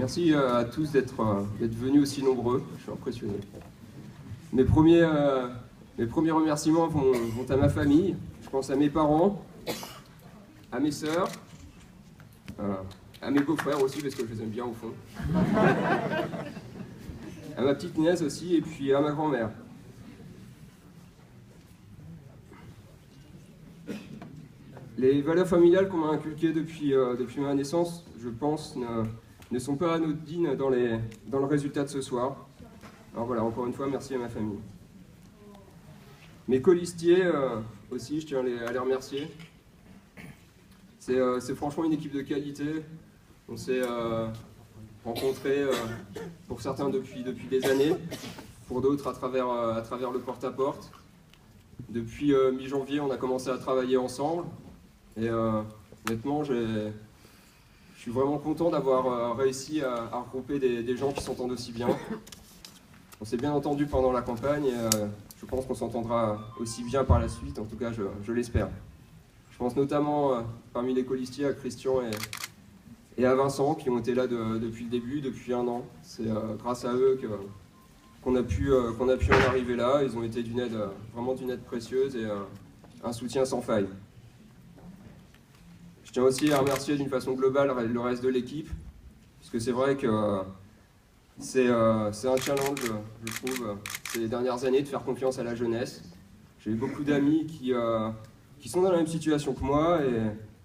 Merci à tous d'être venus aussi nombreux, je suis impressionné. Mes premiers remerciements vont à ma famille, je pense à mes parents, à mes sœurs, à mes beaux-frères aussi parce que je les aime bien au fond, à ma petite nièce aussi et puis à ma grand-mère. Les valeurs familiales qu'on m'a inculquées depuis ma naissance, je pense, ne sont pas anodines dans le résultat de ce soir. Alors voilà, encore une fois, merci à ma famille. Mes colistiers aussi, je tiens à les remercier. C'est franchement une équipe de qualité. On s'est rencontrés, pour certains depuis des années, pour d'autres à travers le porte-à-porte. Depuis mi-janvier, on a commencé à travailler ensemble. Et honnêtement, je suis vraiment content d'avoir réussi à regrouper des gens qui s'entendent aussi bien. On s'est bien entendu pendant la campagne et je pense qu'on s'entendra aussi bien par la suite, en tout cas je l'espère. Je pense notamment parmi les colistiers à Christian et à Vincent qui ont été là depuis le début, depuis 1 an. C'est grâce à eux qu'on a pu en arriver là. Ils ont été vraiment d'une aide précieuse et un soutien sans faille. Je tiens aussi à remercier d'une façon globale le reste de l'équipe, parce que c'est vrai que c'est un challenge, je trouve, ces dernières années, de faire confiance à la jeunesse. J'ai eu beaucoup d'amis qui sont dans la même situation que moi,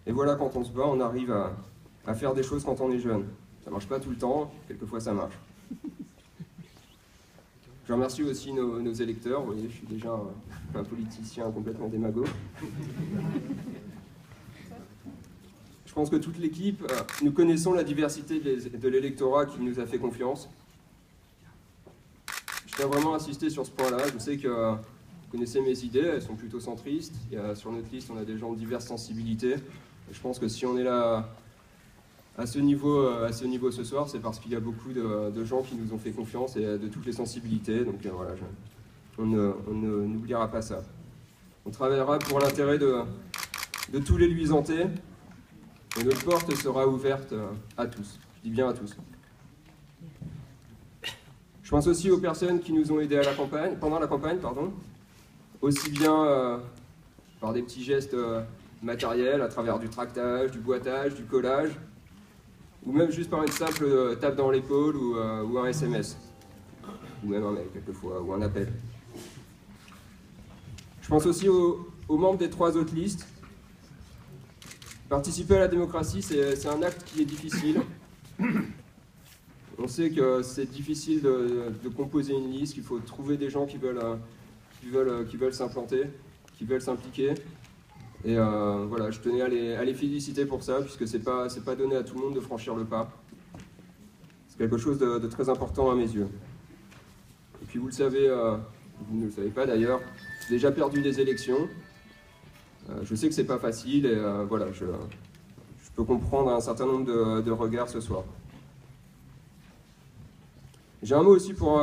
et voilà, quand on se bat, on arrive à faire des choses quand on est jeune. Ça ne marche pas tout le temps, quelquefois ça marche. Je remercie aussi nos électeurs. Vous voyez, je suis déjà un politicien complètement démago. Je pense que toute l'équipe, nous connaissons la diversité de l'électorat qui nous a fait confiance. Je tiens vraiment à insister sur ce point-là. Je sais que vous connaissez mes idées, elles sont plutôt centristes. Sur notre liste, on a des gens de diverses sensibilités. Et je pense que si on est là à ce niveau ce soir, c'est parce qu'il y a beaucoup de gens qui nous ont fait confiance et de toutes les sensibilités. Donc voilà, on n'oubliera pas ça. On travaillera pour l'intérêt de tous les Luisantais. Et notre porte sera ouverte à tous. Je dis bien à tous. Je pense aussi aux personnes qui nous ont aidés pendant la campagne, aussi bien par des petits gestes matériels, à travers du tractage, du boitage, du collage, ou même juste par une simple tape dans l'épaule ou un SMS, ou même un mail quelquefois, ou un appel. Je pense aussi aux membres des 3 autres listes. Participer à la démocratie, c'est un acte qui est difficile. On sait que c'est difficile de composer une liste, qu'il faut trouver des gens qui veulent s'implanter, qui veulent s'impliquer. Et voilà, je tenais à les féliciter pour ça, puisque c'est pas donné à tout le monde de franchir le pas. C'est quelque chose de très important à mes yeux. Et puis vous le savez, vous ne le savez pas d'ailleurs, j'ai déjà perdu des élections. Je sais que c'est pas facile et voilà, je peux comprendre un certain nombre de regards ce soir. J'ai un mot aussi pour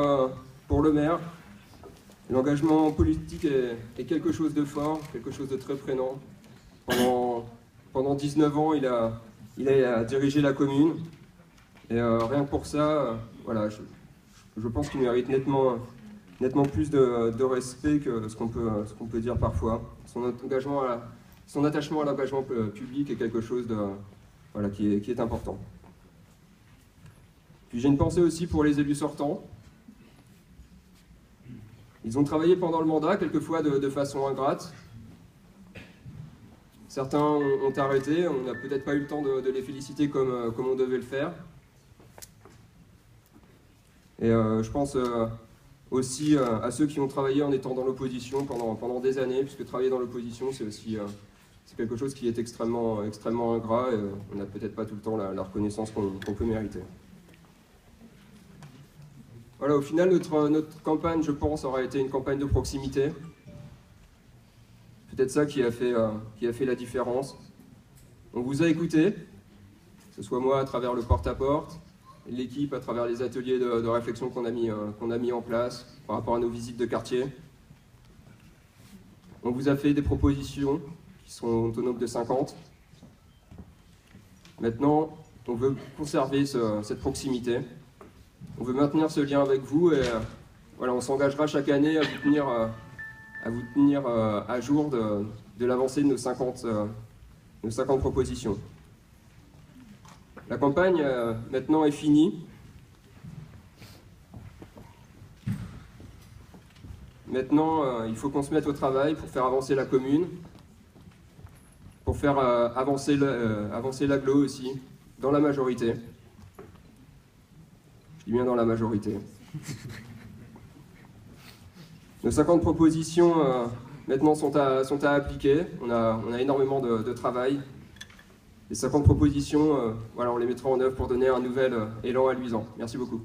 le maire. L'engagement politique est quelque chose de fort, quelque chose de très prégnant. Pendant 19 ans, il a dirigé la commune. Et rien que pour ça, voilà, je pense qu'il mérite nettement plus de respect que ce qu'on peut dire parfois. Son attachement à l'engagement public est quelque chose qui est important. Puis j'ai une pensée aussi pour les élus sortants. Ils ont travaillé pendant le mandat, quelquefois de façon ingrate. Certains ont arrêté, on n'a peut-être pas eu le temps de les féliciter comme on devait le faire. Et je pense aussi à ceux qui ont travaillé en étant dans l'opposition pendant des années, puisque travailler dans l'opposition, c'est quelque chose qui est extrêmement ingrat, et on n'a peut-être pas tout le temps la reconnaissance qu'on peut mériter. Voilà, au final, notre campagne, je pense, aura été une campagne de proximité. Peut-être ça qui a fait la différence. On vous a écouté, que ce soit moi à travers le porte-à-porte, l'équipe à travers les ateliers de réflexion qu'on a mis en place par rapport à nos visites de quartier. On vous a fait des propositions qui sont au nombre de 50. Maintenant, on veut conserver cette proximité. On veut maintenir ce lien avec vous et voilà, on s'engagera chaque année à vous tenir à jour de l'avancée de nos 50 propositions. La campagne maintenant est finie. Maintenant, il faut qu'on se mette au travail pour faire avancer la commune, pour faire avancer l'agglo aussi, dans la majorité. Je dis bien dans la majorité. Nos 50 propositions maintenant sont à appliquer. On a énormément de travail. Les 50 propositions, voilà, on les mettra en œuvre pour donner un nouvel élan à Luisan. Merci beaucoup.